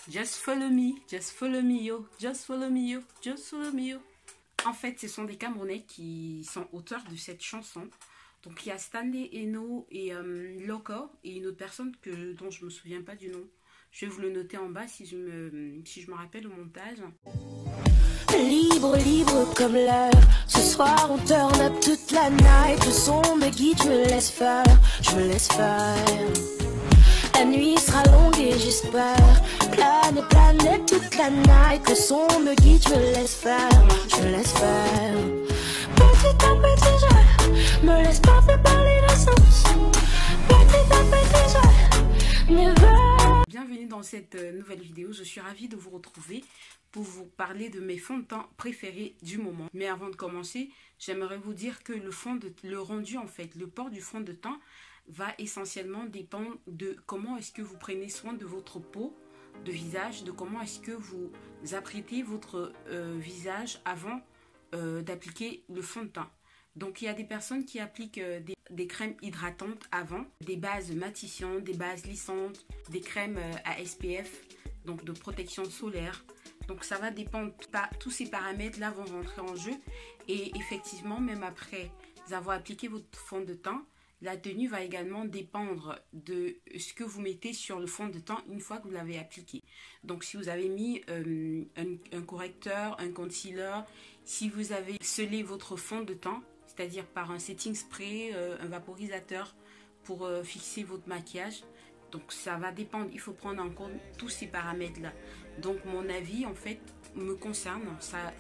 Just follow me yo, just follow me yo, just follow me yo. En fait, ce sont des Camerounais qui sont auteurs de cette chanson. Donc il y a Stanley Eno et Loco et une autre personne dont je me souviens pas du nom. Je vais vous le noter en bas si je me rappelle au montage. Libre, libre comme l'air. Ce soir on turn up toute la night. Le son me guide, je me laisse faire, je me laisse faire. La nuit sera longue et j'espère planer, planer toute la night. Le son me guide, je me laisse faire, je me laisse faire. Petit à petit je me laisse pas faire par l'innocence. Petit à petit je ne veux. Bienvenue dans cette nouvelle vidéo, je suis ravie de vous retrouver pour vous parler de mes fonds de teint préférés du moment. Mais avant de commencer, j'aimerais vous dire que le rendu en fait, le port du fond de teint va essentiellement dépendre de comment est-ce que vous prenez soin de votre peau de visage, de comment est-ce que vous apprêtez votre visage avant d'appliquer le fond de teint. Donc il y a des personnes qui appliquent des crèmes hydratantes avant, des bases matifiantes, des bases lissantes, des crèmes à SPF, donc de protection solaire. Donc ça va dépendre, tous ces paramètres-là vont rentrer en jeu. Et effectivement, même après avoir appliqué votre fond de teint, la tenue va également dépendre de ce que vous mettez sur le fond de teint une fois que vous l'avez appliqué. Donc si vous avez mis un correcteur, un concealer, si vous avez scellé votre fond de teint, c'est-à-dire par un setting spray, un vaporisateur pour fixer votre maquillage, donc ça va dépendre, il faut prendre en compte tous ces paramètres-là. Donc mon avis en fait me concerne, ça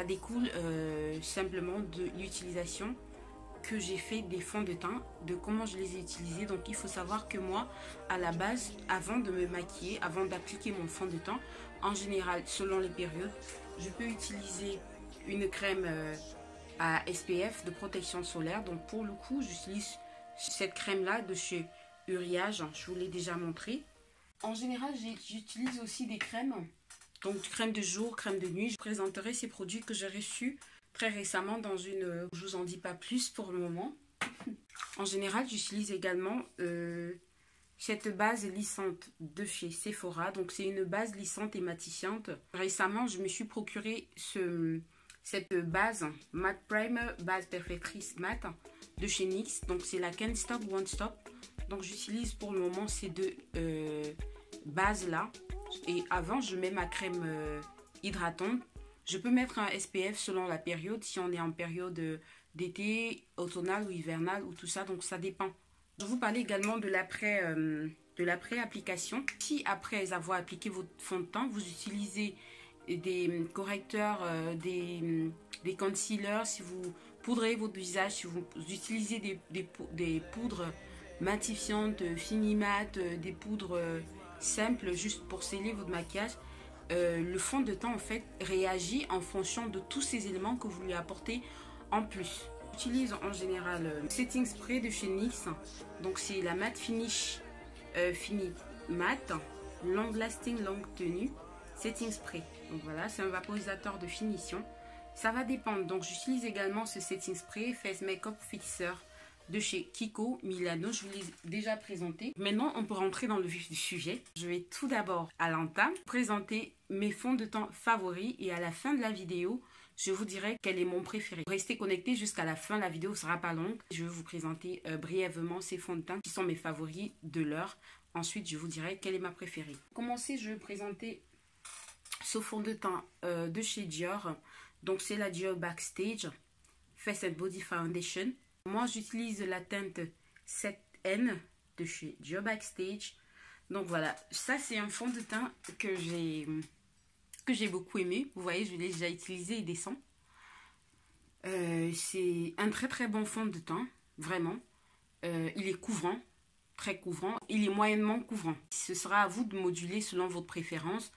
découle simplement de l'utilisation que j'ai fait des fonds de teint, de comment je les ai utilisés. Donc il faut savoir que moi, à la base, avant de me maquiller, avant d'appliquer mon fond de teint, en général, selon les périodes, je peux utiliser une crème à SPF de protection solaire. Donc pour le coup, j'utilise cette crème-là de chez Uriage, je vous l'ai déjà montré. En général, j'utilise aussi des crèmes, donc crème de jour, crème de nuit. Je présenterai ces produits que j'ai reçus très récemment dans une... Je vous en dis pas plus pour le moment. En général, j'utilise également cette base lissante de chez Sephora. Donc c'est une base lissante et matifiante. Récemment, je me suis procuré cette base Matte Primer, base perfectrice matte de chez NYX. Donc c'est la Can't Stop Won't Stop. Donc j'utilise pour le moment ces deux bases là. Et avant, je mets ma crème hydratante. Je peux mettre un SPF selon la période, si on est en période d'été, automnale ou hivernale ou tout ça, donc ça dépend. Je vais vous parler également de l'après-application. Si après avoir appliqué votre fond de teint, vous utilisez des correcteurs, des concealers, si vous poudrez votre visage, si vous utilisez des poudres matifiantes, fini-mat, des poudres simples juste pour sceller votre maquillage, le fond de teint en fait réagit en fonction de tous ces éléments que vous lui apportez en plus. J'utilise en général setting spray de chez NYX, donc c'est la matte finish fini matte long lasting longue tenue setting spray. Donc voilà, c'est un vaporisateur de finition. Ça va dépendre. Donc j'utilise également ce setting spray Face Makeup Fixer de chez Kiko Milano, je vous l'ai déjà présenté. Maintenant, on peut rentrer dans le vif du sujet. Je vais tout d'abord, à l'entame, présenter mes fonds de teint favoris et à la fin de la vidéo, je vous dirai quel est mon préféré. Restez connectés jusqu'à la fin, la vidéo ne sera pas longue. Je vais vous présenter brièvement ces fonds de teint qui sont mes favoris de l'heure. Ensuite, je vous dirai quelle est ma préférée. Pour commencer, je vais présenter ce fond de teint de chez Dior. Donc, c'est la Dior Backstage Face and Body Foundation. Moi, j'utilise la teinte 7N de chez Dior Backstage. Donc voilà, ça c'est un fond de teint que j'ai beaucoup aimé. Vous voyez, je l'ai déjà utilisé, il descend. C'est un très très bon fond de teint, vraiment. Il est couvrant, très couvrant. Il est moyennement couvrant. Ce sera à vous de moduler selon votre préférence.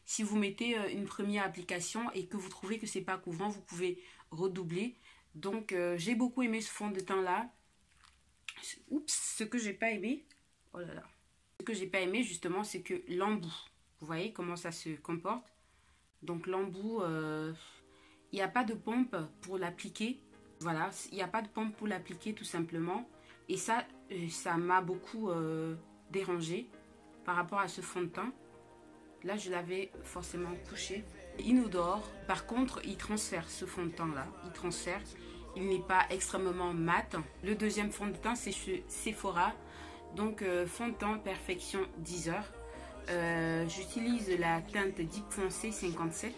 Si vous mettez une première application et que vous trouvez que c'est pas couvrant, vous pouvez redoubler. Donc, j'ai beaucoup aimé ce fond de teint-là. Oups, ce que j'ai pas aimé, oh là là. Ce que j'ai pas aimé, justement, c'est que l'embout. Vous voyez comment ça se comporte? Donc, l'embout, il n'y a pas de pompe pour l'appliquer. Voilà, il n'y a pas de pompe pour l'appliquer, tout simplement. Et ça m'a beaucoup dérangé par rapport à ce fond de teint. Là, je l'avais forcément couché. Inodore, par contre, il transfère ce fond de teint-là. Il transfère. Il n'est pas extrêmement mat. Le deuxième fond de teint, c'est chez Sephora. Donc, fond de teint Perfection 10 heures. J'utilise la teinte Deep Foncé 57.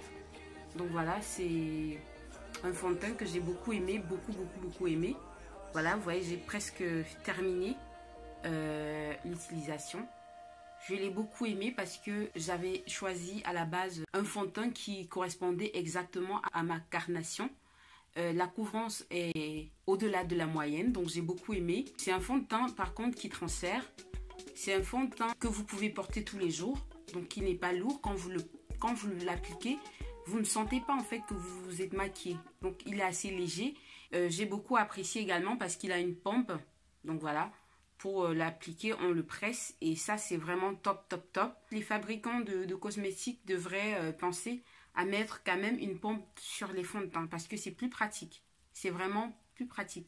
Donc, voilà, c'est un fond de teint que j'ai beaucoup aimé. Beaucoup aimé. Voilà, vous voyez, j'ai presque terminé l'utilisation. Je l'ai beaucoup aimé parce que j'avais choisi à la base un fond de teint qui correspondait exactement à ma carnation. La couvrance est au-delà de la moyenne, donc j'ai beaucoup aimé. C'est un fond de teint par contre qui transfère. C'est un fond de teint que vous pouvez porter tous les jours, donc qui n'est pas lourd. Quand vous l'appliquez, vous ne sentez pas en fait que vous vous êtes maquillé. Donc il est assez léger. J'ai beaucoup apprécié également parce qu'il a une pompe. Donc voilà, pour l'appliquer, on le presse et ça c'est vraiment top. Les fabricants de cosmétiques devraient penser à mettre quand même une pompe sur les fonds de teint parce que c'est plus pratique. C'est vraiment plus pratique.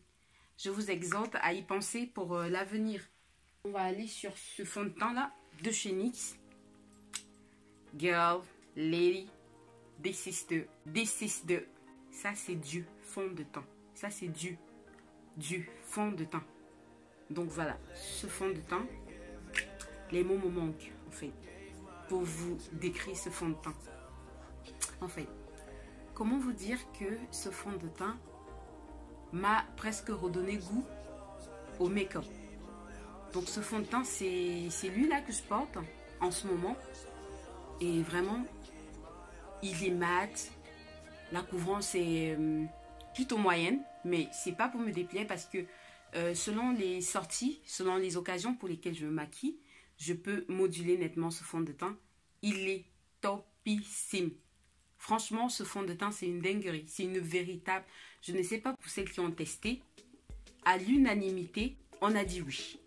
Je vous exhorte à y penser pour l'avenir. On va aller sur ce fond de teint là de chez NYX. Girl, lady, this is the. Ça c'est du fond de teint. Ça c'est du fond de teint. Donc voilà, ce fond de teint, les mots me manquent en fait pour vous décrire ce fond de teint. En fait, comment vous dire que ce fond de teint m'a presque redonné goût au make-up. Donc ce fond de teint, c'est lui là que je porte en ce moment. Et vraiment, il est mat. La couvrance est plutôt moyenne, mais c'est pas pour me déplaire parce que selon les sorties, selon les occasions pour lesquelles je me maquille, je peux moduler nettement ce fond de teint. Il est topissime. Franchement, ce fond de teint, c'est une dinguerie. C'est une véritable... Je ne sais pas pour celles qui ont testé. À l'unanimité, on a dit oui.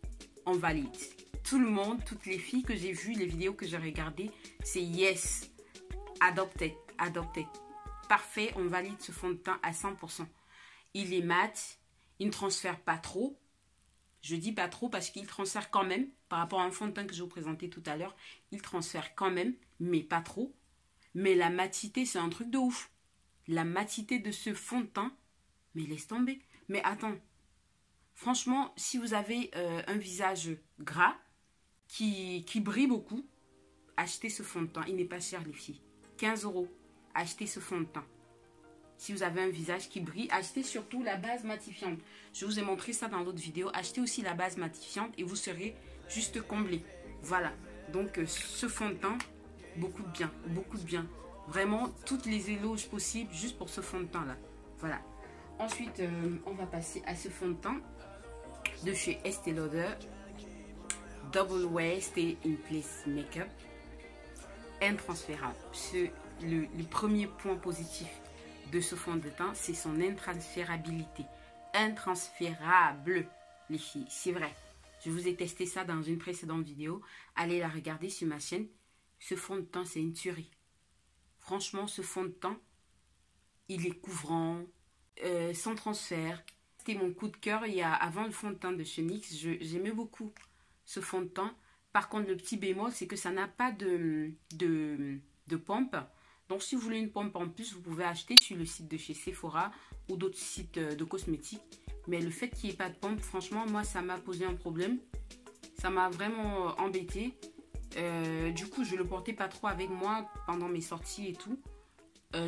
On valide. Tout le monde, toutes les filles que j'ai vues, les vidéos que j'ai regardées, c'est yes. Adopted. Parfait, on valide ce fond de teint à 100%. Il est mat. Il ne transfère pas trop. Je dis pas trop parce qu'il transfère quand même. Par rapport à un fond de teint que je vous présentais tout à l'heure, il transfère quand même, mais pas trop. Mais la matité, c'est un truc de ouf. La matité de ce fond de teint, mais laisse tomber. Mais attends, franchement, si vous avez un visage gras qui brille beaucoup, achetez ce fond de teint. Il n'est pas cher les filles. 15 €. Achetez ce fond de teint. Si vous avez un visage qui brille, achetez surtout la base matifiante. Je vous ai montré ça dans l'autre vidéo. Achetez aussi la base matifiante et vous serez juste comblé. Voilà. Donc, ce fond de teint, beaucoup de bien. Vraiment, toutes les éloges possibles juste pour ce fond de teint là. Voilà. Ensuite, on va passer à ce fond de teint de chez Estée Lauder. Double Wear Stay in Place Makeup. Intransférable. Le premier point positif de ce fond de teint, c'est son intransférabilité. Intransférable, les filles, c'est vrai. Je vous ai testé ça dans une précédente vidéo. Allez la regarder sur ma chaîne. Ce fond de teint, c'est une tuerie. Franchement, ce fond de teint, il est couvrant, sans transfert. C'était mon coup de cœur avant le fond de teint de chez NYX. J'aimais beaucoup ce fond de teint. Par contre, le petit bémol, c'est que ça n'a pas de pompe. Donc, si vous voulez une pompe en plus, vous pouvez acheter sur le site de chez Sephora ou d'autres sites de cosmétiques. Mais le fait qu'il n'y ait pas de pompe, franchement, moi, ça m'a posé un problème. Ça m'a vraiment embêté. Du coup, je ne le portais pas trop avec moi pendant mes sorties et tout.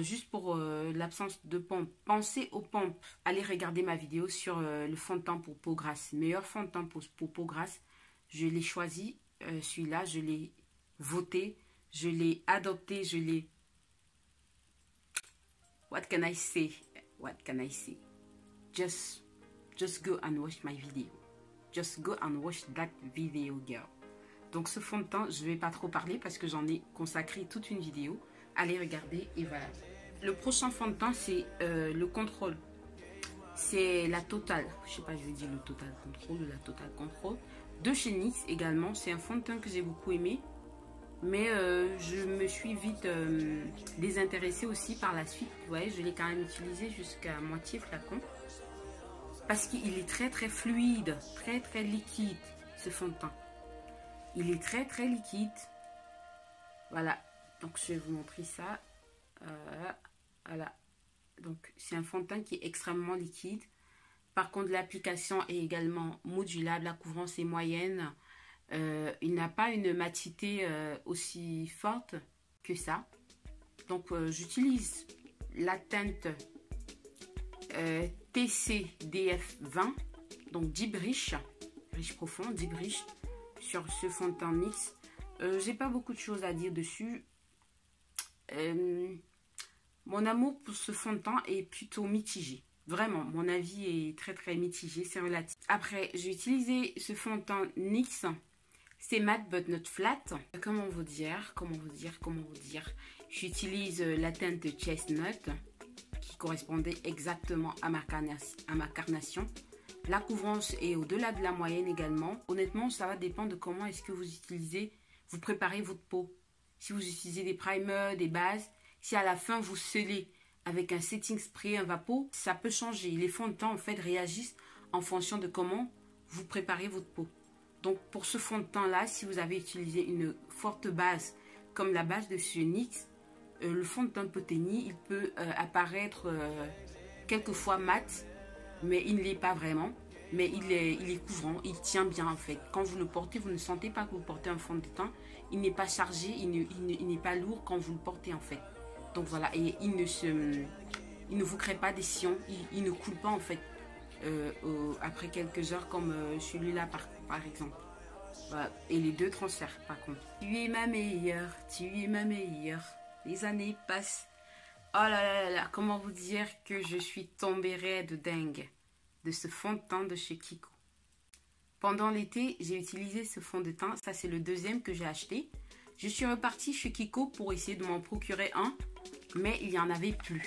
Juste pour l'absence de pompe. Pensez aux pompes. Allez regarder ma vidéo sur le fond de teint pour peau grasse. Meilleur fond de teint pour peau grasse. Je l'ai choisi. Celui-là, je l'ai voté. Je l'ai adopté. Je l'ai... What can I say? Just go and watch my video. Just go and watch that video, girl. Donc ce fond de teint, je ne vais pas trop parler parce que j'en ai consacré toute une vidéo. Allez regarder et voilà. Le prochain fond de teint, c'est le contrôle. C'est la Total. Je sais pas, je vais dire le Total Control ou la Total Control. De chez NYX également. C'est un fond de teint que j'ai beaucoup aimé. Mais je me suis vite désintéressée aussi par la suite. Vous voyez, je l'ai quand même utilisé jusqu'à moitié flacon. Parce qu'il est très très fluide, très très liquide, ce fond de teint. Il est très très liquide. Voilà, Donc je vais vous montrer ça. Voilà. Donc c'est un fond de teint qui est extrêmement liquide. Par contre l'application est également modulable, la couvrance est moyenne. Il n'a pas une matité aussi forte que ça. Donc j'utilise la teinte TCDF20, donc Deep Riche profond, Deep Riche, sur ce fond de teint NYX. J'ai pas beaucoup de choses à dire dessus. Mon amour pour ce fond de teint est plutôt mitigé. Vraiment, mon avis est très mitigé, c'est relatif. Après, j'ai utilisé ce fond de teint NYX. C'est matte but not flat. Comment vous dire. J'utilise la teinte Chestnut qui correspondait exactement à ma carnation. La couvrance est au-delà de la moyenne également. Honnêtement, ça va dépendre de comment est-ce que vous préparez votre peau. Si vous utilisez des primers, des bases, si à la fin vous scellez avec un setting spray, un vapeau, ça peut changer. Les fonds de teint en fait réagissent en fonction de comment vous préparez votre peau. Donc pour ce fond de teint là, si vous avez utilisé une forte base comme la base de ce NYX, le fond de teint peut teigner, il peut apparaître quelquefois mat, mais il ne l'est pas vraiment. Mais il est couvrant, il tient bien en fait. Quand vous le portez, vous ne sentez pas que vous portez un fond de teint. Il n'est pas chargé, il n'est pas lourd quand vous le portez en fait. Donc voilà, et il ne vous crée pas des sillons, il ne coule pas en fait après quelques heures comme celui-là par exemple. Voilà. Et les deux transferts par contre. Tu es ma meilleure, tu es ma meilleure. Les années passent. Oh là là, comment vous dire que je suis tombée raide dingue de ce fond de teint de chez Kiko. Pendant l'été, j'ai utilisé ce fond de teint. Ça, c'est le deuxième que j'ai acheté. Je suis repartie chez Kiko pour essayer de m'en procurer un, mais il n'y en avait plus.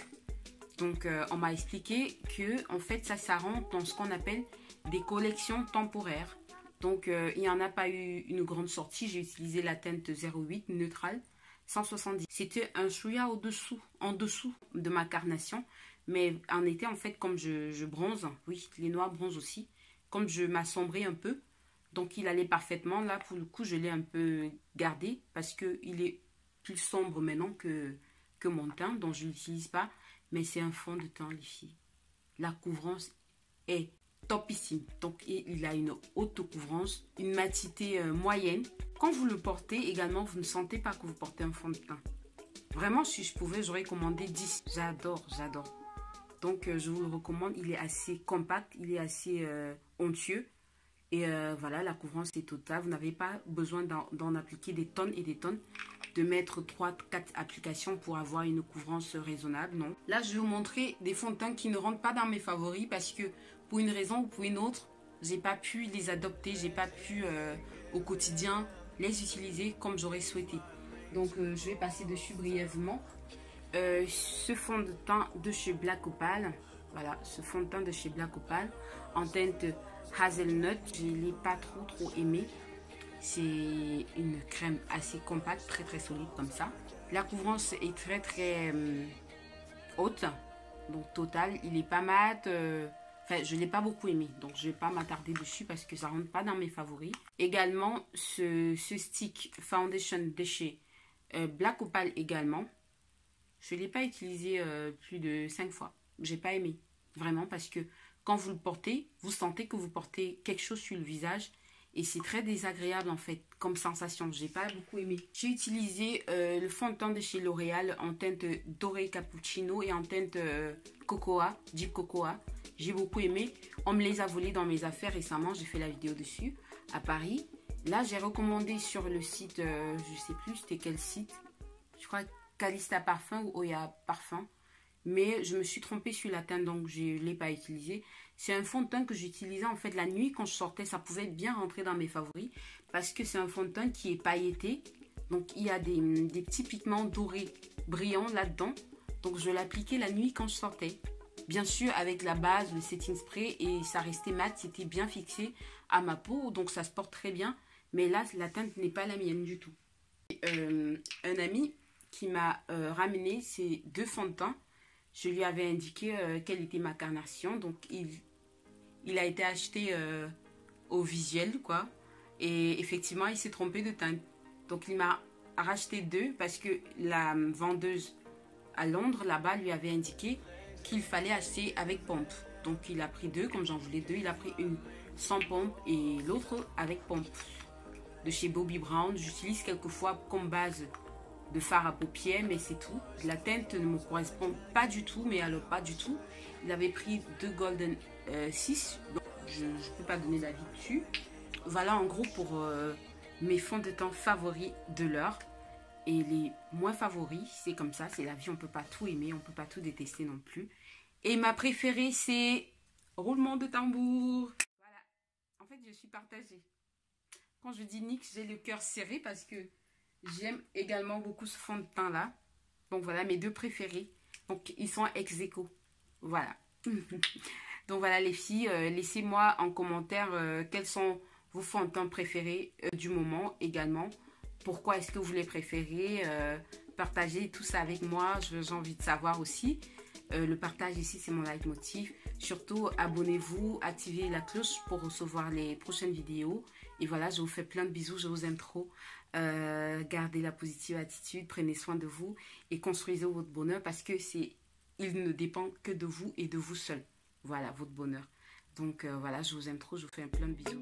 Donc, on m'a expliqué que, en fait, ça rentre dans ce qu'on appelle des collections temporaires. Donc, il n'y en a pas eu une grande sortie. J'ai utilisé la teinte 08 neutrale 170. C'était un chouïa en dessous de ma carnation. Mais en été, en fait, comme je bronze, oui, les noirs bronzent aussi, comme je m'assombrais un peu, donc il allait parfaitement. Là, pour le coup, je l'ai un peu gardé parce qu'il est plus sombre maintenant que mon teint, donc je ne l'utilise pas. Mais c'est un fond de teint, les filles. La couvrance est topissime. Donc, il a une haute couvrance, une matité moyenne. Quand vous le portez, également, vous ne sentez pas que vous portez un fond de teint. Vraiment, si je pouvais, j'aurais commandé 10. J'adore. Donc, je vous le recommande. Il est assez compact, il est assez onctueux. Et voilà, la couvrance est totale. Vous n'avez pas besoin d'en appliquer des tonnes et des tonnes. De mettre 3-4 applications pour avoir une couvrance raisonnable, non. Là, je vais vous montrer des fonds de teint qui ne rentrent pas dans mes favoris parce que pour une raison ou pour une autre, j'ai pas pu les adopter. J'ai pas pu au quotidien les utiliser comme j'aurais souhaité. Donc, je vais passer dessus brièvement. Ce fond de teint de chez Black Opal, voilà, ce fond de teint de chez Black Opal en teinte Hazelnut, je ne l'ai pas trop aimé. C'est une crème assez compacte, très solide comme ça. La couvrance est très haute, donc total, il est pas mat. Enfin, je ne l'ai pas beaucoup aimé, donc je ne vais pas m'attarder dessus parce que ça ne rentre pas dans mes favoris. Également, ce stick foundation de chez Black Opal également. Je ne l'ai pas utilisé plus de 5 fois. J'ai pas aimé. Vraiment parce que quand vous le portez, vous sentez que vous portez quelque chose sur le visage. Et c'est très désagréable en fait comme sensation. J'ai pas beaucoup aimé. J'ai utilisé le fond de teint de chez L'Oréal en teinte doré cappuccino et en teinte cocoa, deep cocoa. J'ai beaucoup aimé. On me les a volés dans mes affaires récemment. J'ai fait la vidéo dessus à Paris. Là, j'ai recommandé sur le site, je sais plus c'était quel site. Je crois Calista Parfum ou Oya Parfum. Mais je me suis trompée sur la teinte, donc je ne l'ai pas utilisé. C'est un fond de teint que j'utilisais en fait la nuit quand je sortais. Ça pouvait bien rentrer dans mes favoris parce que c'est un fond de teint qui est pailleté. Donc il y a des petits pigments dorés brillants là-dedans. Donc je l'appliquais la nuit quand je sortais. Bien sûr avec la base, le setting spray, et ça restait mat, c'était bien fixé à ma peau. Donc ça se porte très bien. Mais là, la teinte n'est pas la mienne du tout. Un ami qui m'a ramené ces deux fonds de teint. Je lui avais indiqué quelle était ma carnation. Donc, il a été acheté au visuel, quoi. Et effectivement, il s'est trompé de teinte. Donc, il m'a racheté 2 parce que la vendeuse à Londres, là-bas, lui avait indiqué qu'il fallait acheter avec pompe. Donc, il a pris 2, comme j'en voulais 2. Il a pris une sans pompe et l'autre avec pompe. De chez Bobbi Brown, j'utilise quelquefois comme base de fard à paupières, mais c'est tout. La teinte ne me correspond pas du tout, mais alors pas du tout. Il avait pris 2 Golden 6, donc je ne peux pas donner d'avis dessus. Voilà en gros pour mes fonds de teint favoris de l'heure. Et les moins favoris, c'est comme ça, c'est la vie, on ne peut pas tout aimer, on ne peut pas tout détester non plus. Et ma préférée, c'est roulement de tambour. Voilà, en fait, je suis partagée. Quand je dis NYX, j'ai le cœur serré parce que j'aime également beaucoup ce fond de teint-là. Donc voilà, mes 2 préférés. Donc, ils sont ex aequo. Voilà. Donc voilà, les filles, laissez-moi en commentaire quels sont vos fonds de teint préférés du moment également. Pourquoi est-ce que vous les préférez? Partagez tout ça avec moi. J'ai envie de savoir aussi. Le partage ici, c'est mon leitmotiv. Surtout, abonnez-vous, activez la cloche pour recevoir les prochaines vidéos. Et voilà, je vous fais plein de bisous. Je vous aime trop. Gardez la positive attitude. Prenez soin de vous et construisez votre bonheur parce que il ne dépend que de vous et de vous seul. Voilà, votre bonheur. Donc voilà, je vous aime trop. Je vous fais plein de bisous.